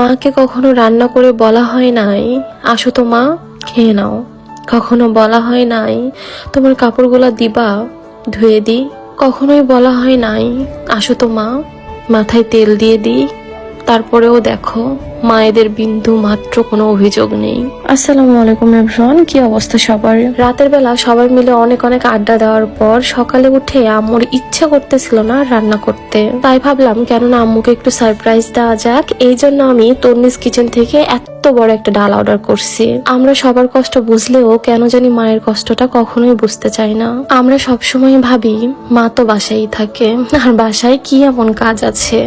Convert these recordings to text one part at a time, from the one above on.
মাকে কখনো রান্না করে বলা হয় নাই আসো তো মা খেয়ে নাও। কখনো বলা হয় নাই তোমার কাপড়গুলা দিবা ধুয়ে দিই। কখনোই বলা হয় নাই আসো তো মা মাথায় তেল দিয়ে দিই। তারপরেও দেখো মায়েদের বিন্দু মাত্র কোনো অভিযোগ নেই। আসসালামু আলাইকুম এভরিওয়ান, কি অবস্থা সবার? রাতের বেলা সবাই মিলে অনেক অনেক আড্ডা দেওয়ার পর সকালে উঠে আম্মুর ইচ্ছা করতেছিল না রান্না করতে, তাই ভাবলাম কেননা আম্মুকে একটু সারপ্রাইজ দেওয়া যাক। এই জন্য আমি তন্নিস কিচেন থেকে এত বড় একটা ডাল অর্ডার করছি। আমরা সবার কষ্ট বুঝলেও কেন জানি মায়ের কষ্টটা কখনোই বুঝতে চাই না। আমরা সবসময় ভাবি মা তো বাসায় থাকে, আর বাসায় কি এমন কাজ আছে,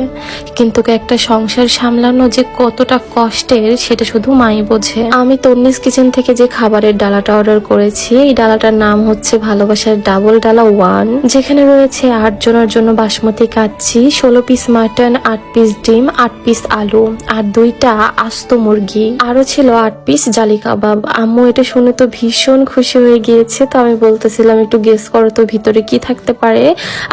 কিন্তু একটা সংসার সামলানো যে কতটা কষ্টের সেটা শুধু মাই বোঝে। আমি তন্নিস কিচেন থেকে যে খাবারের ডালাটা অর্ডার করেছি, এই ডালাটার নাম হচ্ছে ভালোবাসার ডাবল ডালা 1, যেখানে রয়েছে 8 জনের জন্য basmati kacchi, 16 piece mutton, 8 piece ডিম, 8 পিস আলু, আর 2টা আস্ত মুরগি, আরো ছিল 8 পিস জালি কাবাব। আম্মু এটা শুনে তো ভীষণ খুশি হয়ে গিয়েছে। তো আমি বলতেছিলাম একটু গেস করো তো ভিতরে কি থাকতে পারে।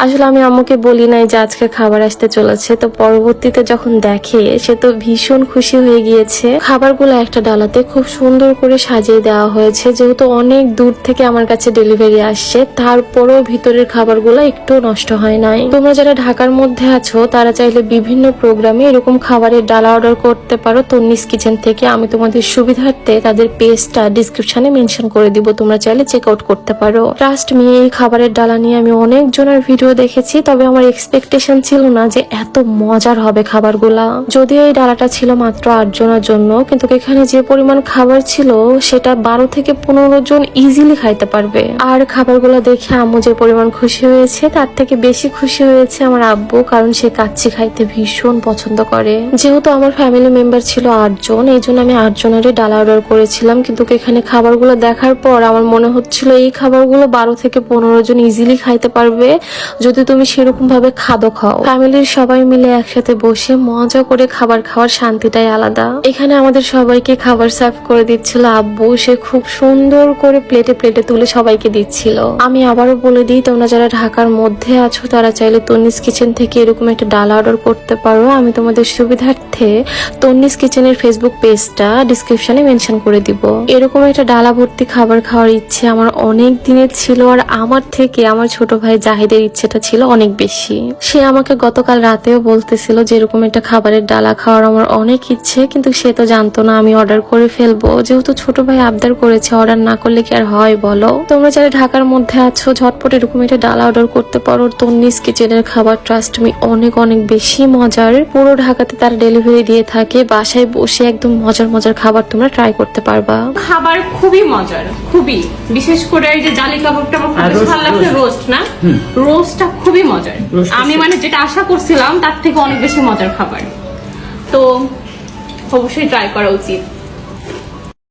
আসলে আমি আম্মুকে বলি নাই যে আজকে খাবার আসতে চলেছে, তো পরবর্তীতে যখন দেখে সে তো ভীষণ খুশি হয়ে গিয়েছে। খাবারগুলো একটা ডালাতে খুব সুন্দর করে সাজিয়ে দেওয়া হয়েছে, যেহেতু অনেক দূর থেকে আমার কাছে ডেলিভারি আসছে, তারপরও ভিতরের খাবারগুলো একটু নষ্ট হয় নাই। তোমরা যারা ঢাকার মধ্যে আছো তারা চাইলে বিভিন্ন প্রোগ্রামে এরকম খাবারের ডালা অর্ডার করতে পারো তন্নিস কিচেন থেকে। আমি তোমাদের সুবিধার্থে তাদের পেজটা ডিসক্রিপশনে মেনশন করে দিব, তোমরা চাইলে চেক আউট করতে পারো। ট্রাস্ট মি, এই খাবারের ডালা নিয়ে আমি অনেক জনের ভিডিও দেখেছি, তবে আমার এক্সপেকটেশন ছিল না যে এত মজার হবে খাবারগুলা। যদিও এই ডালাটা ছিল মাত্র 8 জনের জন্য, কিন্তু এখানে যে পরিমাণ খাবার ছিল সেটা 12 থেকে 15 জন ইজিলি খাইতে পারবে। আর খাবারগুলো দেখে আম্মু যে পরিমাণ খুশি হয়েছে তার থেকে বেশি খুশি হয়েছে আমার আব্বু, কারণ সে কাচ্চি খাইতে ভীষণ পছন্দ করে। যেহেতু আমার ফ্যামিলি মেম্বার ছিল 8 জন, এই জন্য আমি 8 জনেরই ডালা অর্ডার করেছিলাম। কিন্তু এখানে খাবারগুলো দেখার পর আমার মনে হচ্ছিল এই খাবারগুলো 12 থেকে 15 জন ইজিলি খাইতে পারবে যদি তুমি সেরকম ভাবে খাদো খাও। ফ্যামিলির সবাই মিলে একসাথে বসে মজা করে খাবার খাওয়ার শান্তিটাই আলাদা। এখানে আমাদের সবাইকে খাবার সার্ভ করে দিচ্ছিল আব্বু, সে খুব সুন্দর করে প্লেটে প্লেটে তুলে সবাইকে দিচ্ছিল। আমি আবারও বলে দিই, তোমরা যারা ঢাকার মধ্যে আছো তারা চাইলে তন্নিস কিচেন থেকে এরকম একটা ডালা অর্ডার করতে পারো। আমি তোমাদের সুবিধার্থে তন্নিস কিচেনের ফেসবুক পেজটা ডিসক্রিপশনে মেনশন করে দিব। এরকম একটা ডালা ভর্তি খাবার খাওয়ার ইচ্ছে আমার অনেক দিনের ছিল, আর আমার থেকে আমার ছোট ভাই জাহিদের ইচ্ছেটা ছিল অনেক বেশি। সে আমাকে গতকাল রাতেও বলতেছিল যে এরকম একটা খাবারের ডালা খাওয়ার আমার অনেক ইচ্ছে, কিন্তু সে তো জানতো না আমি অর্ডার করে ফেলবো। যেহেতু ছোট ভাই আবদার করেছে, অর্ডার না করলে কি আর হয় বলো। তোমরা যারা ঢাকার মধ্যে আছো ঝটপট এরকম একটা ডালা অর্ডার করতে পারো। তন্নিস কিচেনের খাবার ট্রাস্ট মি অনেক অনেক বেশি মজার। পুরো ঢাকাতে তারা ডেলিভারি দিয়ে থাকে, বাসায় বসে একদম মজার মজার খাবার তোমরা ট্রাই করতে পারবা। খাবার খুবই মজার, খুবই, বিশেষ করে এই যে জালি কাবাবটা আমার খুব বেশি ভালো লাগছে। রোস্ট না, রোস্টটা খুবই মজার। আমি মানে যেটা আশা করছিলাম তার থেকে অনেক বেশি মজার খাবার, তো অবশ্যই ট্রাই করা উচিত।